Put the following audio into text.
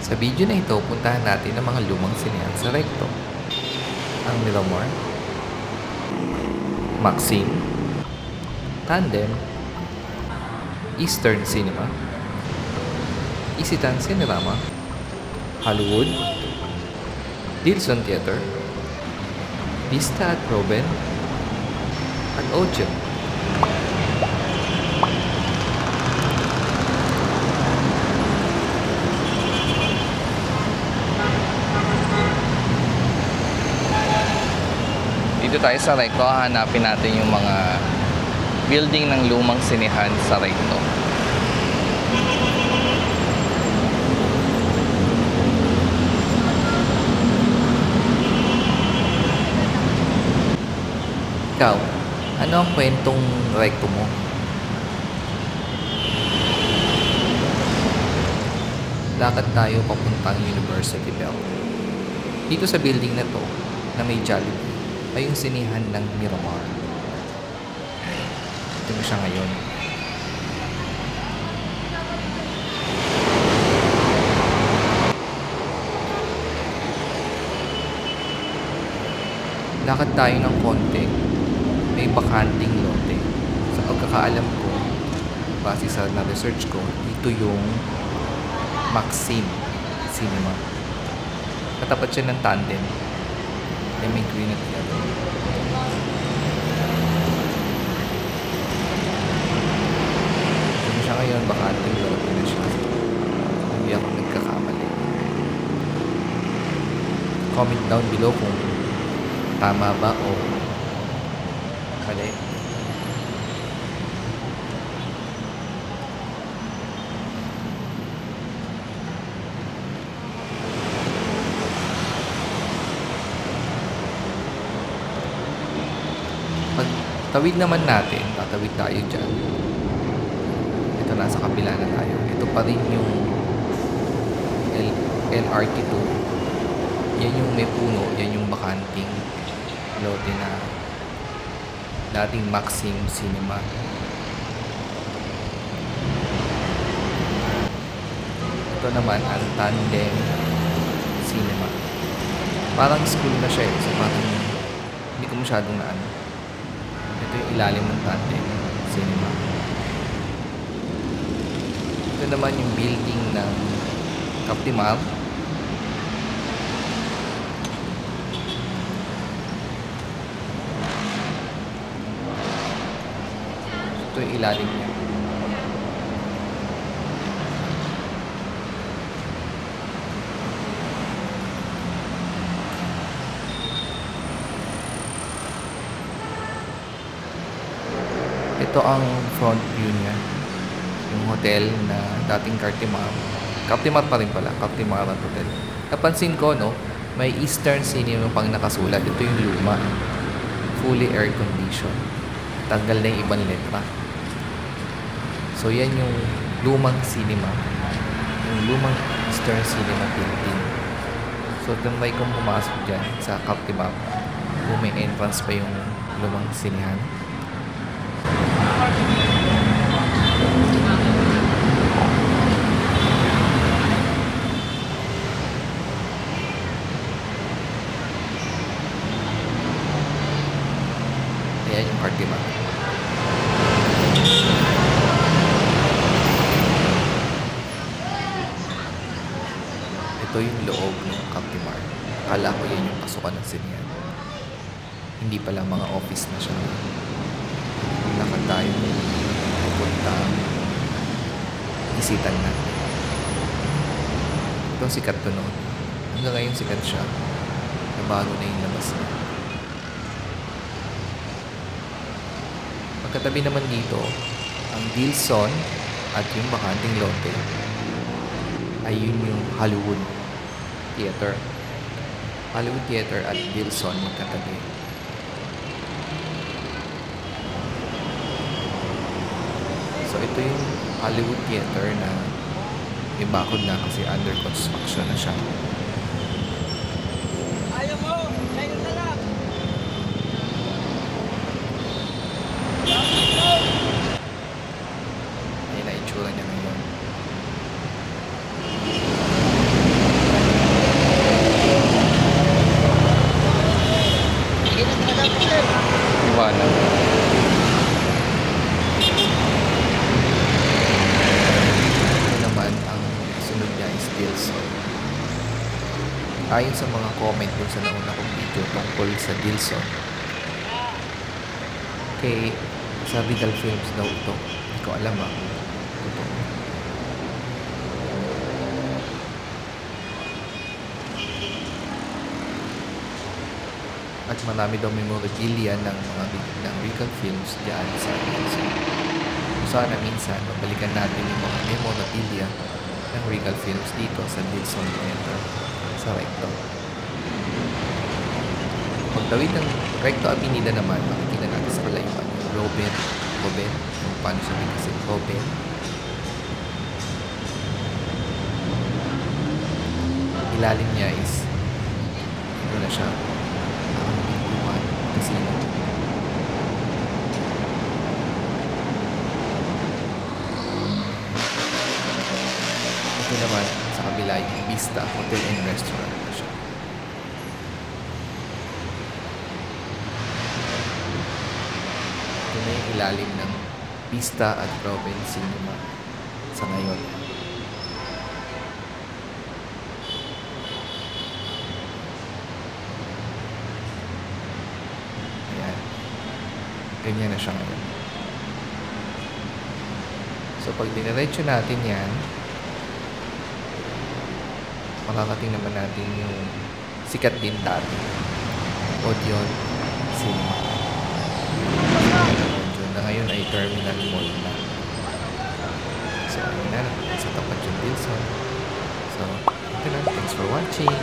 Sa video na ito, puntahan natin ang mga lumang sinehan sa Recto. Ang Miramar, Maxim, Tandem, Eastern Cinema, Isitan Cinerama, Hollywood, Dilson Theater, Vista at Proben, at Ocho. Dito tayo sa Recto, hanapin natin yung mga building ng lumang sinehan sa Recto. Ikaw, ano ang kwentong Recto mo? Lakad tayo papuntang University Bell. Dito sa building na to, na may Jollibee, ay yung sinihan ng Miramar. Ito na siya ngayon. Lakad tayo ng konti. May bakanting lote. Sa pagkakaalam ko, base sa na-research ko, ito yung Maxim Cinema. Katapat siya ng Tandem. Ay may green at yellow. Ito siya ngayon, bakanting lote na siya. Hindi ako nagkakamali. Comment down below kung tama ba o mali. Pag tawid naman natin, tatawid tayo dyan. Ito, nasa kabila na tayo. Ito pa rin yung LRT2. Yan yung may puno, yan yung bakanting lote na dating Maxim Cinema. Ito naman ang Tandem Cinema. Parang school na siya eh. So parang hindi ko masyadong naano. Ito yung ilalim ng Tandem Cinema. Ito naman yung building ng Captimar. Ito yung ilalim niya. Ito ang front view niya. Yung hotel na dating Cartimar. Captimar pa rin pala. Captimar Hotel. Napansin ko, no, may Eastern Cinema pang nakasulat. Ito yung luma. Fully air condition. Tanggal na yung ibang letra. So, yan yung lumang cinema. Yung lumang Eastern Cinema building. So, tambay kong pumasok dyan sa Captimar. Kung may entrance pa yung lumang sinihan. Ayan yung Captimar. Ito yung loob ng Captimar. Akala ko yan yung pasukan ng sinihan. Hindi pala, mga office na siya. Lakad tayo pupunta Isitan na. Ito sikat to noon. Hanggang ngayon sikat siya. Nabago na yung labas niya. Pagkatabi naman dito, ang Dilson at yung bakanting lote ay yun yung Hollywood Theater. Hollywood Theater at Dilson magkatabi. So ito yung Hollywood Theater na may bakod na kasi under construction na siya. Ayaw mo! Kaya na lang! Ayan na itsura niya ngayon. Dilson. Ayon sa mga comment dun sa nauna kong video tungkol sa Dilson, sa Regal Films daw ito. Hindi ko alam totoo. At marami daw memorabilia ng Regal Films diyan sa Dilson. Sana minsan mabalikan natin yung mga memorabilia ng Regal Films dito sa Dilson Theater sa Recto. Pagtawid ng Recto Avenida naman, makikita natin sa kalayuan yung Robin, kung paano siya bigkasin, Robin. Ilalim niya is ito na siya, pintuan, casino. Ito naman sa kabila yung Vista Hotel and Restaurant na siya. Ito na yung ilalim ng Vista at Robin Cinema sa ngayon. Ayan. Ganyan na siya ngayon. So pag diniretso natin yan, makakating naman natin yung sikat din dati, Odeon Cinema. Na ngayon ay Terminal Mall na. So, ayun na. Sa tapat yung Dilson. So, ito na. Thanks for watching.